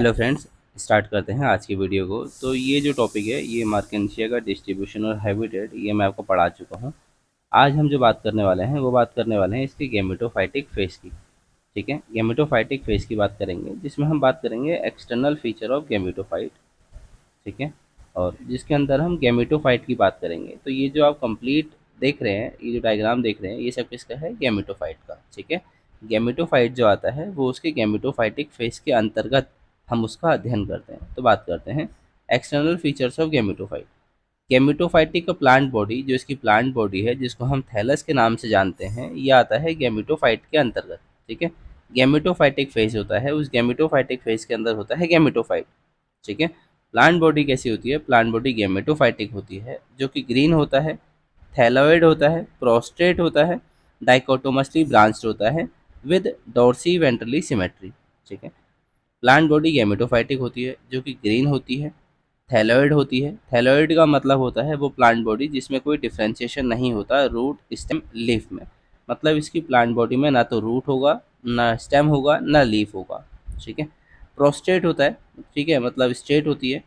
Hello friends, start करते हैं आज की वीडियो को। तो ये जो टॉपिक है ये मार्केंशिया का डिस्ट्रीब्यूशन और हैबिटेट, ये मैं आपको पढ़ा चुका हूँ। आज हम जो बात करने वाले हैं वो बात करने वाले हैं इसकी गेमेटोफाइटिक फेज की। ठीक है, गेमेटोफाइटिक फेज की बात करेंगे जिसमें हम बात करेंगे एक्सटर्नल फीचर ऑफ गेमेटोफाइट। ठीक है, और जिसके अंदर हम गेमेटोफाइट की बात करेंगे। तो ये जो आप कंप्लीट देख रहे हैं, ये जो डायग्राम देख रहे हैं, ये सब किसका है? गेमेटोफाइट का। ठीक है, गेमेटोफाइट जो आता है वो उसके गेमेटोफाइटिक फेज के अंतर्गत हम उसका अध्ययन करते हैं। तो बात करते हैं external features of gametophyte. Gametophytic का प्लांट बॉडी, जो इसकी प्लांट बॉडी है जिसको हम थैलस के नाम से जानते हैं, ये आता है गेमेटोफाइट के अंतर्गत। ठीक है, गेमेटोफाइटिक फेज होता है, उस गेमेटोफाइटिक फेज के अंदर होता है गेमेटोफाइट। ठीक है, प्लांट बॉडी कैसी होती है? प्लांट बॉडी गेमेटोफाइटिक होती है, जो कि ग्रीन होता है, थैलॉइड होता है, प्रोस्ट्रेट होता है, डाइकोटोमसली ब्रांच्ड होता है विद डॉर्सी वेंट्रली सिमेट्री। ठीक है, प्लांट बॉडी गेमेटोफाइटिक होती है जो कि ग्रीन होती है, थैलॉइड होती है। थैलॉइड का मतलब होता है वो प्लांट बॉडी जिसमें कोई डिफ्रेंशिएशन नहीं होता रूट स्टेम लीफ में। मतलब इसकी प्लांट बॉडी में ना तो रूट होगा, ना स्टेम होगा, ना लीफ होगा। ठीक है, प्रोस्टेट होता है। ठीक है, मतलब स्ट्रेट होती है।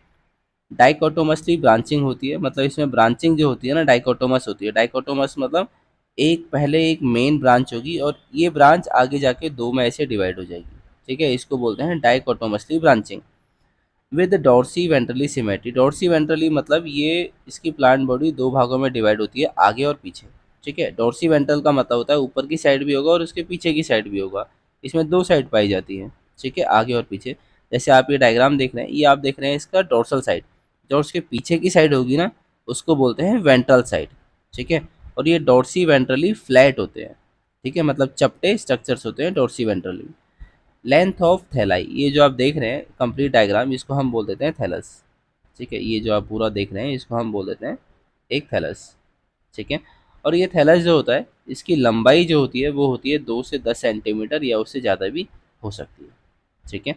डाइकोटोमसली ब्रांचिंग होती है, मतलब इसमें ब्रांचिंग जो होती है ना डाइकोटोमस होती है। डाइकोटोमस मतलब एक पहले एक मेन ब्रांच होगी और ये ब्रांच आगे जाके दो में ऐसे डिवाइड हो जाएगी। ठीक है, इसको बोलते हैं dichotomously branching with dorsiventrally symmetry. Dorsiventrally मतलब ये इसकी प्लांट बॉडी दो भागों में डिवाइड होती है, आगे और पीछे। ठीक है, डॉर्सी वेंट्रल का मतलब होता है ऊपर की साइड भी होगा और उसके पीछे की साइड भी होगा। इसमें दो साइड पाई जाती है। ठीक है, आगे और पीछे। जैसे आप ये डायग्राम देख रहे हैं, ये आप देख रहे हैं इसका डोर्सल साइड। जो उसके पीछे की साइड होगी ना, उसको बोलते हैं वेंट्रल साइड। ठीक है, और ये डॉर्सी वेंट्रली फ्लैट होते हैं। ठीक है, मतलब चपटे स्ट्रक्चर्स होते हैं डॉर्सी वेंट्रली। लेंथ ऑफ थैलाई, ये जो आप देख रहे हैं कंप्लीट डायग्राम, इसको हम बोल देते हैं थैलस। ठीक है, ये जो आप पूरा देख रहे हैं इसको हम बोल देते हैं एक थैलस। ठीक है, और ये थैलस जो होता है इसकी लंबाई जो होती है वो होती है 2 से 10 सेंटीमीटर या उससे ज़्यादा भी हो सकती है। ठीक है,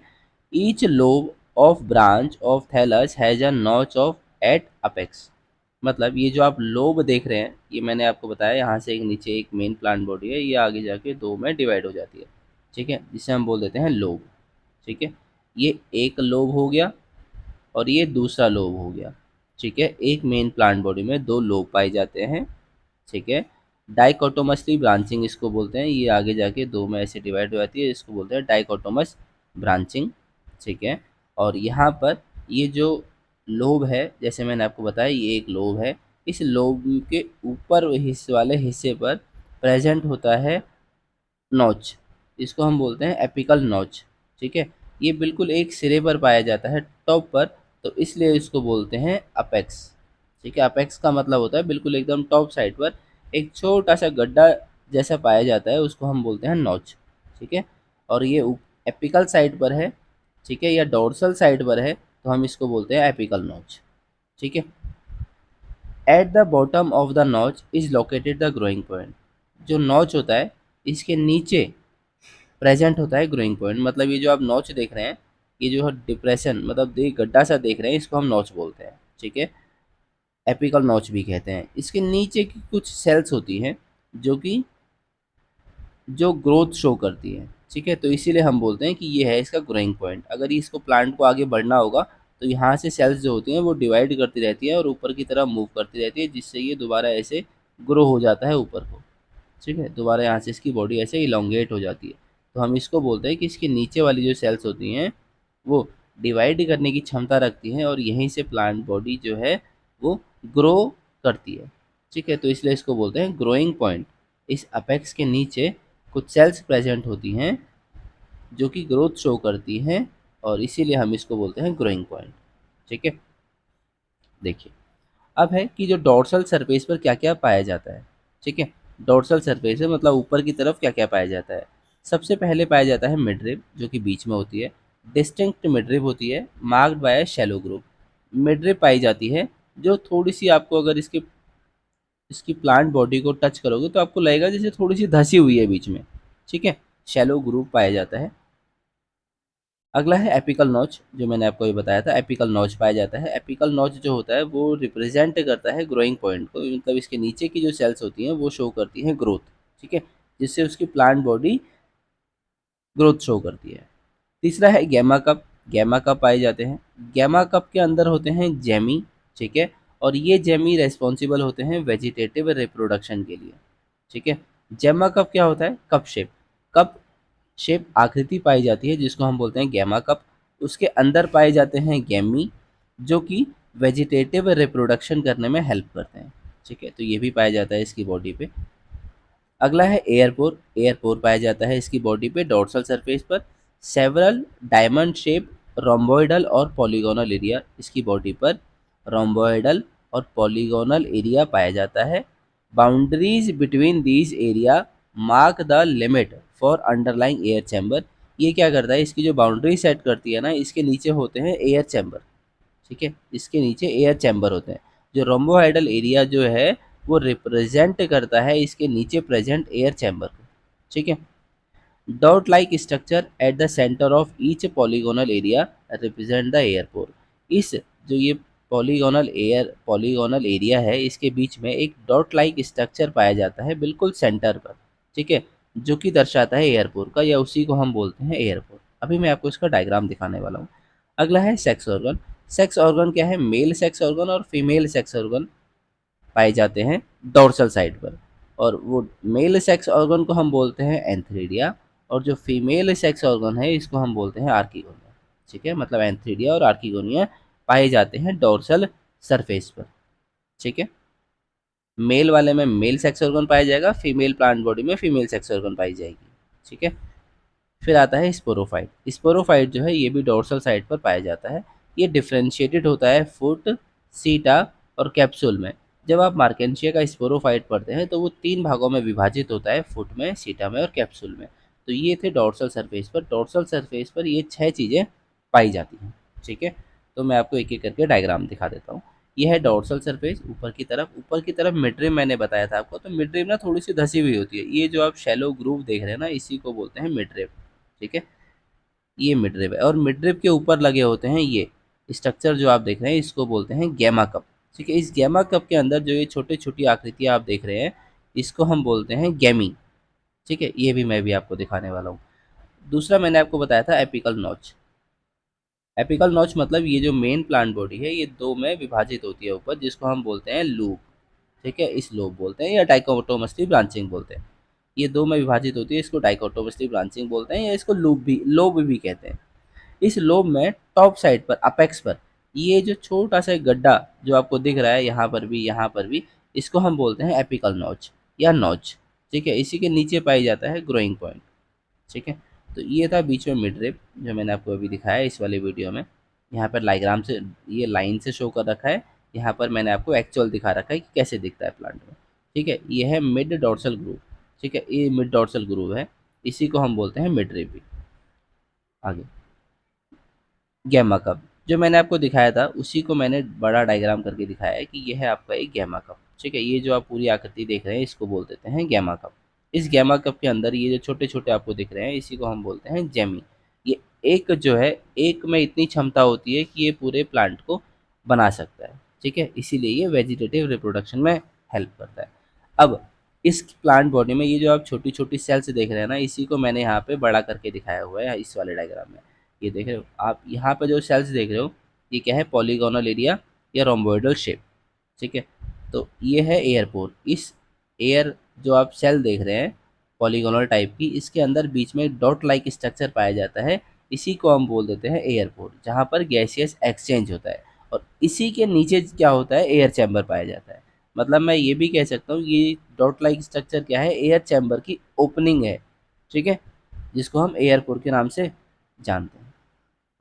each lobe of branch of thallus has a notch of at apex. मतलब ये जो आप लोब देख रहे हैं, ये मैंने आपको बताया यहाँ से एक नीचे एक मेन प्लांट बॉडी है, ये आगे जाके दो में डिवाइड हो जाती है। ठीक है, जिसे हम बोल देते हैं लोब। ठीक है, ये एक लोब हो गया और ये दूसरा लोब हो गया। ठीक है, एक मेन प्लांट बॉडी में दो लोब पाए जाते हैं। ठीक है, डाइकोटोमसली ब्रांचिंग इसको बोलते हैं, ये आगे जाके दो में ऐसे डिवाइड हो जाती है, इसको बोलते हैं डाइकोटोमस ब्रांचिंग। ठीक है, और यहाँ पर ये जो लोब है, जैसे मैंने आपको बताया ये एक लोब है, इस लोब के ऊपर हिस्से वाले हिस्से पर प्रेजेंट होता है नॉच, इसको हम बोलते हैं एपिकल नॉच। ठीक है, ये बिल्कुल एक सिरे पर पाया जाता है, टॉप पर, तो इसलिए इसको बोलते हैं अपेक्स। ठीक है, अपेक्स का मतलब होता है बिल्कुल एकदम टॉप साइड पर एक छोटा सा गड्ढा जैसा पाया जाता है, उसको हम बोलते हैं नॉच। ठीक है, और ये एपिकल साइड पर है। ठीक है, या डोर्सल साइड पर है तो हम इसको बोलते हैं एपिकल नॉच। ठीक है, at the bottom of the notch is located the growing point. जो नॉच होता है इसके नीचे प्रेजेंट होता है ग्रोइंग पॉइंट। मतलब ये जो आप नॉच देख रहे हैं, ये जो डिप्रेशन मतलब गड्ढा सा देख रहे हैं, इसको हम नॉच बोलते हैं। ठीक है, एपिकल नॉच भी कहते हैं। इसके नीचे की कुछ सेल्स होती हैं जो कि जो ग्रोथ शो करती है। ठीक है, तो इसीलिए हम बोलते हैं कि ये है इसका ग्रोइंग पॉइंट। अगर इसको प्लांट को आगे बढ़ना होगा तो यहाँ से सेल्स जो होती हैं वो डिवाइड करती रहती है और ऊपर की तरफ मूव करती रहती है, जिससे ये दोबारा ऐसे ग्रो हो जाता है ऊपर को। ठीक है, दोबारा यहाँ से इसकी बॉडी ऐसे इलोंगेट हो जाती है। तो हम इसको बोलते हैं कि इसके नीचे वाली जो सेल्स होती हैं वो डिवाइड करने की क्षमता रखती हैं और यहीं से प्लांट बॉडी जो है वो ग्रो करती है। ठीक है, तो इसलिए इसको बोलते हैं ग्रोइंग पॉइंट। इस अपेक्स के नीचे कुछ सेल्स प्रेजेंट होती हैं जो कि ग्रोथ शो करती हैं और इसीलिए हम इसको बोलते हैं ग्रोइंग पॉइंट। ठीक है, देखिए अब है कि जो डोर्सल सरफेस पर क्या क्या पाया जाता है। ठीक है, डोर्सल सरफेस है मतलब ऊपर की तरफ क्या क्या पाया जाता है। सबसे पहले पाया जाता है मिडरिब, जो कि बीच में होती है। डिस्टिंक्ट मिडरिब होती है, marked by shallow group. Midrib पाई जाती है जो थोड़ी सी आपको अगर इसकी इसकी प्लांट बॉडी को टच करोगे तो आपको लगेगा जैसे थोड़ी सी धसी हुई है बीच में। ठीक है, शैलो ग्रुप पाया जाता है। अगला है एपिकल नॉच, जो मैंने आपको ये बताया था, एपिकल नॉच पाया जाता है। एपिकल नॉच जो होता है वो रिप्रेजेंट करता है ग्रोइंग पॉइंट को, मतलब इसके नीचे की जो सेल्स होती हैं वो शो करती हैं ग्रोथ। ठीक है, जिससे उसकी प्लांट बॉडी ग्रोथ शो करती है। तीसरा है गैमा कप। गैमा कप पाए जाते हैं। गैमा कप के अंदर होते हैं जेमी, ठीक है, और ये जेमी रेस्पॉन्सिबल होते हैं वेजिटेटिव रिप्रोडक्शन के लिए, ठीक है। गैमा कप क्या होता है? कप शेप, कप शेप आकृति पाई जाती है जिसको हम बोलते हैं गैमा कप। उसके अंदर पाए जाते हैं गैमी जो कि वेजिटेटिव रिप्रोडक्शन करने में हेल्प करते हैं, ठीक है, तो ये भी पाया जाता है इसकी बॉडी पे। अगला है एयरपोर। एयरपोर पाया जाता है इसकी बॉडी पे डोर्सल सरफेस पर। सेवरल डायमंड शेप रोम्बोइडल और पॉलीगोनल एरिया इसकी बॉडी पर रोम्बोइडल और पॉलीगोनल एरिया पाया जाता है। Boundaries between these area mark the limit for underlying air chamber. ये क्या करता है? इसकी जो बाउंड्री सेट करती है ना, इसके नीचे होते हैं एयर चैम्बर, ठीक है, इसके नीचे एयर चैम्बर होते हैं। जो रोम्बोहाइडल एरिया जो है वो रिप्रेजेंट करता है इसके नीचे प्रेजेंट एयर चैम्बर को, ठीक है। Dot like structure at the centre of each polygonal area represent the airport. इस जो ये पॉलीगोनल एरिया है इसके बीच में एक डॉट लाइक स्ट्रक्चर पाया जाता है बिल्कुल सेंटर पर, ठीक है, जो कि दर्शाता है एयरपोर्ट का, या उसी को हम बोलते हैं एयरपोर्ट। अभी मैं आपको इसका डायग्राम दिखाने वाला हूँ। अगला है सेक्स ऑर्गन। सेक्स ऑर्गन क्या है? मेल सेक्स ऑर्गन और फीमेल सेक्स ऑर्गन पाए जाते हैं डोर्सल साइड पर। और वो मेल सेक्स ऑर्गन को हम बोलते हैं एंथ्रीडिया, और जो फीमेल सेक्स ऑर्गन है इसको हम बोलते हैं आर्किगोनिया, ठीक है, मतलब एंथ्रीडिया और आर्किगोनिया पाए जाते हैं डोर्सल सरफेस पर, ठीक है। मेल वाले में मेल सेक्स ऑर्गन पाया जाएगा, फीमेल प्लांट बॉडी में फीमेल सेक्स ऑर्गन पाई जाएगी, ठीक है। फिर आता है स्पोरोफाइट। स्पोरोफाइट जो है ये भी डोर्सल साइड पर पाया जाता है। ये डिफ्रेंशिएटेड होता है फुट, सीटा और कैप्सूल में। जब आप मार्केंशिया का स्पोरोफाइट पढ़ते हैं तो वो 3 भागों में विभाजित होता है, फुट में, सीटा में और कैप्सूल में। तो ये थे डोर्सल सरफेस पर। डोर्सल सरफेस पर ये 6 चीज़ें पाई जाती हैं, ठीक है। तो मैं आपको एक एक करके डायग्राम दिखा देता हूँ। ये है डोर्सल सरफेस ऊपर की तरफ मिडरिम मैंने बताया था आपको। तो मिडरिम ना थोड़ी सी धसी हुई होती है। ये जो आप शैलो ग्रूव देख रहे हैं ना, इसी को बोलते हैं मिडरिम, ठीक है। ये मिडरिब है, और मिडरिब के ऊपर लगे होते हैं ये स्ट्रक्चर जो आप देख रहे हैं, इसको बोलते हैं गैमा कप, ठीक है। इस गैमा कप के अंदर जो ये छोटी छोटी आकृतियाँ आप देख रहे हैं इसको हम बोलते हैं गैमी, ठीक है। ये भी मैं भी आपको दिखाने वाला हूँ। दूसरा मैंने आपको बताया था एपिकल नॉच। एपिकल नॉच मतलब ये जो मेन प्लांट बॉडी है ये 2 में विभाजित होती है ऊपर, जिसको हम बोलते हैं लूप, ठीक है, इस लोब बोलते हैं या डाइकोटोमसली ब्रांचिंग बोलते हैं। ये 2 में विभाजित होती है, इसको डाइकोटोमसली ब्रांचिंग बोलते हैं, या इसको लोब भी कहते हैं। इस लोब में टॉप साइड पर, अपेक्स पर, ये जो छोटा सा गड्ढा जो आपको दिख रहा है यहाँ पर भी, यहाँ पर भी, इसको हम बोलते हैं एपिकल नॉच या नॉच, ठीक है। इसी के नीचे पाई जाता है ग्रोइंग पॉइंट, ठीक है। तो ये था बीच में मिड रिब जो मैंने आपको अभी दिखाया इस वाले वीडियो में। यहाँ पर डायग्राम से, ये लाइन से शो कर रखा है। यहाँ पर मैंने आपको एक्चुअल दिखा रखा है कि कैसे दिखता है प्लांट में, ठीक है। ये है मिड डॉर्सल ग्रूव, ठीक है, ये मिड डॉर्सल ग्रूव है, इसी को हम बोलते हैं मिड रिब भी। आगे गैमा कप जो मैंने आपको दिखाया था उसी को मैंने बड़ा डायग्राम करके दिखाया है कि यह है आपका एक गैमा कप, ठीक है। ये जो आप पूरी आकृति देख रहे हैं इसको बोल देते हैं गैमा कप। इस गैमा कप के अंदर ये जो छोटे छोटे आपको दिख रहे हैं इसी को हम बोलते हैं जेमी। ये एक जो है, एक में इतनी क्षमता होती है कि ये पूरे प्लांट को बना सकता है, ठीक है, इसीलिए ये वेजिटेटिव रिप्रोडक्शन में हेल्प करता है। अब इस प्लांट बॉडी में ये जो आप छोटी छोटी सेल्स देख रहे हैं ना, इसी को मैंने यहाँ पे बड़ा करके दिखाया हुआ है इस वाले डायग्राम में। ये देख रहे हो आप यहाँ पे जो सेल्स देख रहे हो, ये क्या है? पॉलीगोनल एरिया या रोम्बोइडल शेप, ठीक है। तो ये है एयरपोर। इस एयर जो आप सेल देख रहे हैं पॉलीगोनल टाइप की, इसके अंदर बीच में डॉट लाइक स्ट्रक्चर पाया जाता है, इसी को हम बोल देते हैं एयरपोर, जहाँ पर गैसियस एक्सचेंज होता है। और इसी के नीचे क्या होता है? एयर चैम्बर पाया जाता है। मतलब मैं ये भी कह सकता हूँ ये डॉट लाइक स्ट्रक्चर क्या है? एयर चैम्बर की ओपनिंग है, ठीक है, जिसको हम एयरपोर के नाम से जानते हैं।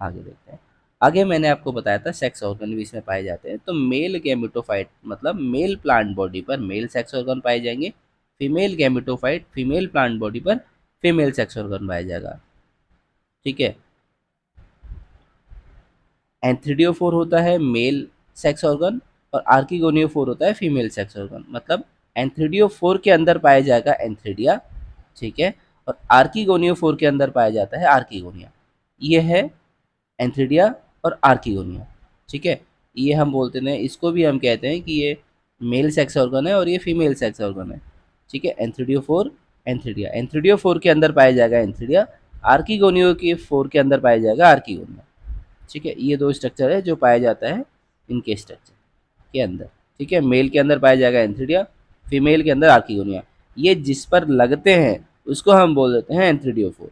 आगे देखते हैं। आगे मैंने आपको बताया था सेक्स ऑर्गन भी इसमें पाए जाते हैं। तो मेल गैमेटोफाइट मतलब मेल प्लांट बॉडी पर मेल सेक्स ऑर्गन पाए जाएंगे। Female gametophyte female plant body पर फीमेल सेक्स ऑर्गन पाया जाएगा, ठीक है। एंथ्रीडियोफोर होता है मेल सेक्स ऑर्गन और आर्किगोनियोफोर होता है फीमेल सेक्स ऑर्गन। मतलब एंथ्रीडियोफोर के अंदर पाया जाएगा एंथ्रीडिया, ठीक है, और आर्किगोनियोफोर के अंदर पाया जाता है आर्किगोनिया। ये है एंथ्रीडिया और आर्किगोनिया, ठीक है। ये हम बोलते हैं, इसको भी हम कहते हैं कि ये मेल सेक्स ऑर्गन है और ये फीमेल सेक्स ऑर्गन है, ठीक है। एंथ्रीडियोफोर एंथ्रीडिया, एंथ्रीडियोफोर के अंदर पाया जाएगा एंथ्रीडिया, आर्किगोनियो के फोर के अंदर पाया जाएगा आर्किगोनिया। ठीक है, ये दो स्ट्रक्चर है जो पाया जाता है इनके स्ट्रक्चर के अंदर। ठीक है, मेल के अंदर पाया जाएगा एंथ्रीडिया, फीमेल के अंदर आर्किगोनिया। ये जिस पर लगते हैं उसको हम बोल देते हैं एंथ्रीडियोफोर।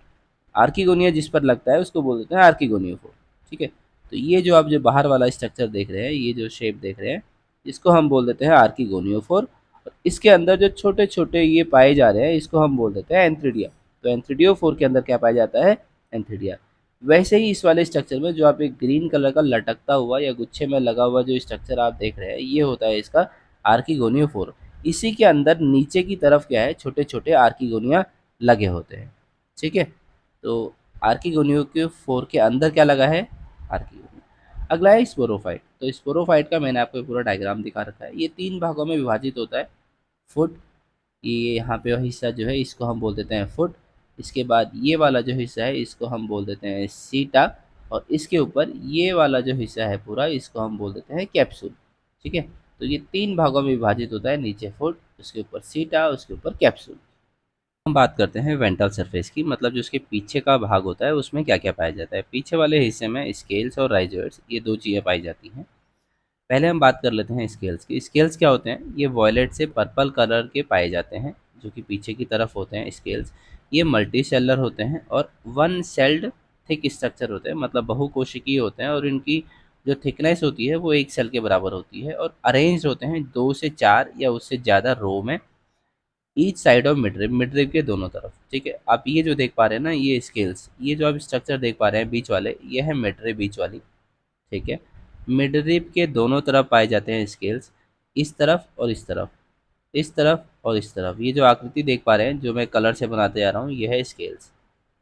आर्किगोनिया जिस पर लगता है उसको बोल देते हैं आर्किगोनियोफोर। ठीक है, तो ये जो आप जो बाहर वाला स्ट्रक्चर देख रहे हैं, ये जो शेप देख रहे हैं, इसको हम बोल देते हैं आर्किगोनियोफोर। और इसके अंदर जो छोटे छोटे ये पाए जा रहे हैं इसको हम बोल देते हैं एंथ्रीडिया। तो एंथ्रीडियोफोर के अंदर क्या पाया जाता है? एंथ्रीडिया। वैसे ही इस वाले स्ट्रक्चर में जो आप एक ग्रीन कलर का लटकता हुआ या गुच्छे में लगा हुआ जो स्ट्रक्चर आप देख रहे हैं, ये होता है इसका आर्किगोनियोफोर। इसी के अंदर नीचे की तरफ क्या है, छोटे छोटे आर्किगोनिया लगे होते हैं। ठीक है, तो आर्किगोनियोफोर के अंदर क्या लगा है? आर्किगोनिया। अगला है स्पोरोफाइट। तो स्पोरोफाइट का मैंने आपको पूरा डायग्राम दिखा रखा है। ये 3 भागों में विभाजित होता है। फुट, ये यहाँ पे हिस्सा जो है इसको हम बोल देते हैं फुट। इसके बाद ये वाला जो हिस्सा है इसको हम बोल देते हैं सीटा। और इसके ऊपर ये वाला जो हिस्सा है पूरा, इसको हम बोल देते हैं कैप्सूल। ठीक है, तो ये 3 भागों में विभाजित होता है, नीचे फुट, उसके ऊपर सीटा, उसके ऊपर कैप्सूल। हम बात करते हैं वेंट्रल सरफेस की, मतलब जो उसके पीछे का भाग होता है उसमें क्या क्या पाया जाता है। पीछे वाले हिस्से में स्केल्स और राइजोइड्स, ये 2 चीज़ें पाई जाती हैं। पहले हम बात कर लेते हैं स्केल्स की। स्केल्स क्या होते हैं? ये वॉयलेट से पर्पल कलर के पाए जाते हैं, जो कि पीछे की तरफ होते हैं स्केल्स। ये मल्टी सेलर होते हैं और वन सेल्ड थिक स्ट्रक्चर होते हैं, मतलब बहुकोशिकीय होते हैं। और इनकी जो थिकनेस होती है वो एक सेल के बराबर होती है। और अरेंज होते हैं 2 से 4 या उससे ज़्यादा रो में, each side of midrib, midrib के दोनों तरफ। ठीक है, आप ये जो देख पा रहे हैं ना, ये स्केल्स, ये जो आप स्ट्रक्चर देख पा रहे हैं बीच वाले, ये है मिडरिब बीच वाली। ठीक है, मिडरिब के दोनों तरफ पाए जाते हैं स्केल्स, इस तरफ और इस तरफ, इस तरफ और इस तरफ। ये जो आकृति देख पा रहे हैं जो मैं कलर से बनाते जा रहा हूँ, ये है स्केल्स।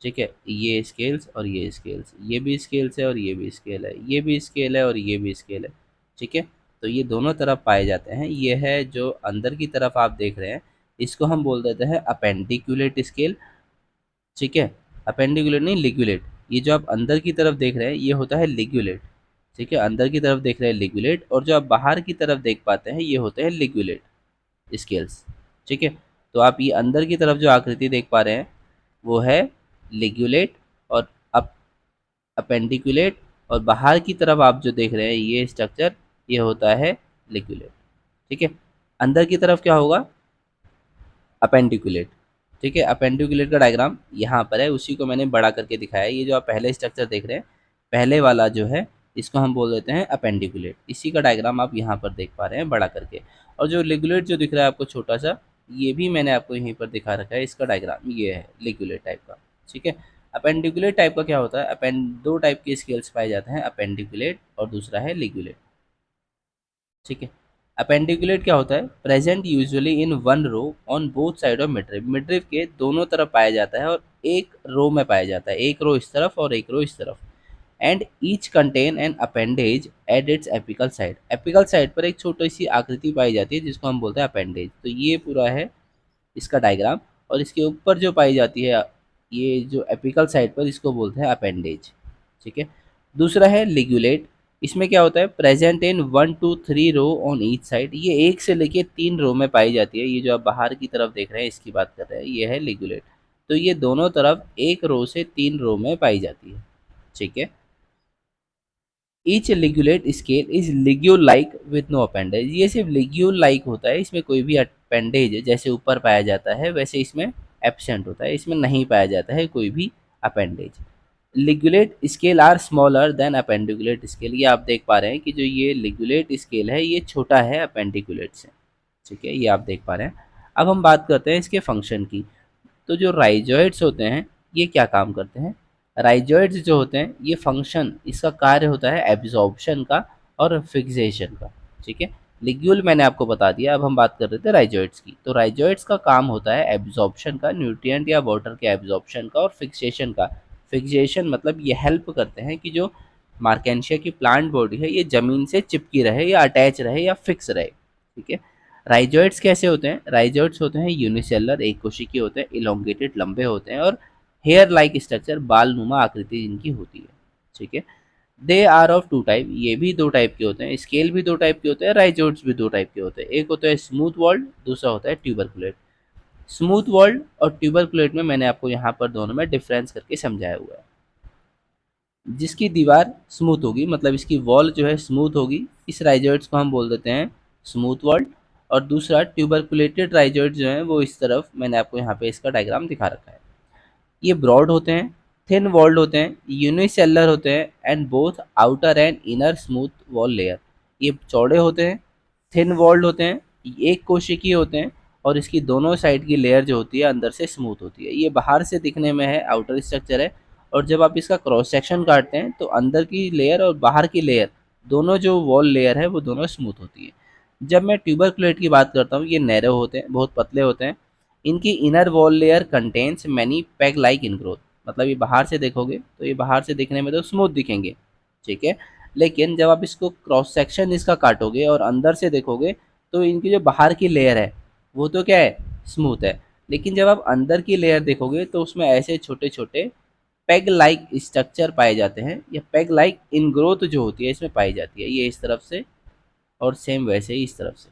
ठीक है, ये स्केल्स और ये स्केल्स, ये भी स्केल्स है और ये भी स्केल है, ये भी स्केल है और ये भी स्केल है। ठीक है, तो ये दोनों तरफ पाए जाते हैं। ये है जो अंदर की तरफ आप देख रहे हैं, इसको हम बोल देते हैं अपेंडिकुलेट स्केल। ठीक है, अपेंडिकुलेट नहीं, लिगुलेट। ये जो आप अंदर की तरफ देख रहे हैं ये होता है लिगुलेट। ठीक है, अंदर की तरफ देख रहे हैं लिगुलेट, और जो आप बाहर की तरफ देख पाते हैं ये होते हैं लिगुलेट स्केल्स। ठीक है, तो आप ये अंदर की तरफ जो आकृति देख पा रहे हैं वो है लिगुलेट और अपेंडिकुलेट, और बाहर की तरफ आप जो देख रहे हैं ये स्ट्रक्चर, ये होता है लिगुलेट। ठीक है, अंदर की तरफ क्या होगा? अपेंडिकुलेट। ठीक है, अपेंडिकुलेट का डायग्राम यहाँ पर है, उसी को मैंने बड़ा करके दिखाया है। ये जो आप पहले स्ट्रक्चर देख रहे हैं, पहले वाला जो है इसको हम बोल देते हैं अपेंडिकुलेट। इसी का डायग्राम आप यहाँ पर देख पा रहे हैं बड़ा करके। और जो लिगुलेट जो दिख रहा है आपको छोटा सा, ये भी मैंने आपको यहीं पर दिखा रखा है। इसका डायग्राम ये है लिगुलेट टाइप का। ठीक है, अपेंडिकुलेट टाइप का क्या होता है? दो टाइप के स्केल्स पाए जाते हैं, अपेंडिकुलेट और दूसरा है लिगुलेट। ठीक है, अपेंडिकुलेट क्या होता है? Present usually in one row on both side of midrib, midrib के दोनों तरफ पाया जाता है और एक रो में पाया जाता है, एक रो इस तरफ और एक रो इस तरफ। And each contain an appendage at its apical side, apical side पर एक छोटी सी आकृति पाई जाती है जिसको हम बोलते हैं अपेंडेज। तो ये पूरा है इसका डायग्राम। और इसके ऊपर जो पाई जाती है ये जो एपिकल साइड पर, इसको बोलते हैं अपेंडेज। ठीक है, दूसरा है लिगुलेट। इसमें क्या होता है? Present in 1 to 3 row on each side, ये 1 से लेके 3 रो में पाई जाती है। ये जो आप बाहर की तरफ देख रहे हैं इसकी बात कर रहे हैं, ये है लिगुलेट। तो ये दोनों तरफ एक रो से 3 रो में पाई जाती है। ठीक है, each ligulate scale is ligule like with no appendage, ये सिर्फ लिग्यूल लाइक होता है, इसमें कोई भी अपेंडेज जैसे ऊपर पाया जाता है वैसे इसमें एब्सेंट होता है, इसमें नहीं पाया जाता है कोई भी appendage. Ligulate scale are smaller than appendiculate scale, ये आप देख पा रहे हैं कि जो ये लिग्यूलेट स्केल है ये छोटा है अपेंडिकुलेट से। ठीक है, ये आप देख पा रहे हैं। अब हम बात करते हैं इसके फंक्शन की। तो जो राइजॉइड्स होते हैं ये क्या काम करते हैं? राइजॉइड्स जो होते हैं ये फंक्शन, इसका कार्य होता है एब्जॉर्प्शन का और फिक्सेशन का। ठीक है, लिग्यूल मैंने आपको बता दिया, अब हम बात कर रहे थे राइजॉइड्स की। तो राइजॉइड्स का काम होता है एब्जॉर्प्शन का, न्यूट्रिएंट या वाटर के एब्जॉर्प्शन का, और फिक्सेशन का। फिक्सेशन मतलब ये हेल्प करते हैं कि जो मार्केंशिया की प्लांट बॉडी है ये जमीन से चिपकी रहे या अटैच रहे या फिक्स रहे। ठीक है, राइजॉइड्स कैसे होते हैं? राइजॉइड्स होते हैं यूनिसेलर, एक कोशिकीय होते हैं, इलोंगेटेड लंबे होते हैं, और हेयर लाइक स्ट्रक्चर, बाल नुमा आकृति जिनकी होती है। ठीक है, दे आर ऑफ 2 टाइप, ये भी 2 टाइप के होते हैं, स्केल भी 2 टाइप के होते हैं, राइजॉइड्स भी 2 टाइप के होते हैं। एक होता है स्मूथ वॉल्ड, दूसरा होता है ट्यूबरकुलेट। स्मूथ वॉल्ड और ट्यूबरकुलेट में मैंने आपको यहाँ पर दोनों में डिफरेंस करके समझाया हुआ है। जिसकी दीवार स्मूथ होगी, मतलब इसकी वॉल जो है स्मूथ होगी, इस राइजॉइड्स को हम बोल देते हैं स्मूथ वॉल्ड। और दूसरा ट्यूबरकुलेटेड राइजॉइड जो है वो इस तरफ, मैंने आपको यहाँ पे इसका डायग्राम दिखा रखा है। ये ब्रॉड होते हैं, थिन वॉल्ड होते हैं, यूनिसेलुलर होते हैं, and both outer and inner smooth wall layer. ये चौड़े होते हैं, थिन वॉल्ड होते हैं, एक कोशिकीय होते हैं, और इसकी दोनों साइड की लेयर जो होती है अंदर से स्मूथ होती है। ये बाहर से दिखने में है आउटर स्ट्रक्चर है, और जब आप इसका क्रॉस सेक्शन काटते हैं तो अंदर की लेयर और बाहर की लेयर दोनों जो वॉल लेयर है वो दोनों स्मूथ होती है। जब मैं ट्यूबरकुलेट की बात करता हूँ, ये नैरो होते हैं, बहुत पतले होते हैं। इनकी inner wall layer contains many peg like in growth, मतलब ये बाहर से देखोगे तो ये बाहर से दिखने में तो स्मूथ दिखेंगे, ठीक है। लेकिन जब आप इसको क्रॉस सेक्शन इसका काटोगे और अंदर से देखोगे तो इनकी जो बाहर की लेयर है वो तो क्या है, स्मूथ है। लेकिन जब आप अंदर की लेयर देखोगे तो उसमें ऐसे छोटे छोटे पेग लाइक स्ट्रक्चर पाए जाते हैं, या पेग लाइक इन ग्रोथ जो होती है इसमें पाई जाती है। ये इस तरफ से, और सेम वैसे ही इस तरफ से,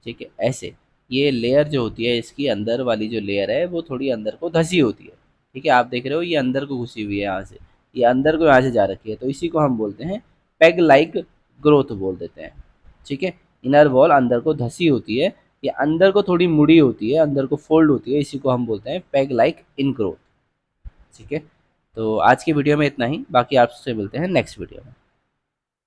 ठीक है, ऐसे। ये लेयर जो होती है, इसकी अंदर वाली जो लेयर है वो थोड़ी अंदर को धसी होती है, ठीक है। आप देख रहे हो ये अंदर को घुसी हुई है यहाँ से, ये अंदर को यहाँ से जा रखी है, तो इसी को हम बोलते हैं पेग लाइक ग्रोथ बोल देते हैं, ठीक है। इनर वॉल अंदर को धसी होती है, ये अंदर को थोड़ी मुड़ी होती है, अंदर को फोल्ड होती है, इसी को हम बोलते हैं पेग लाइक इन ग्रोथ, ठीक है। तो आज की वीडियो में इतना ही, बाकी आपसे मिलते हैं नेक्स्ट वीडियो में।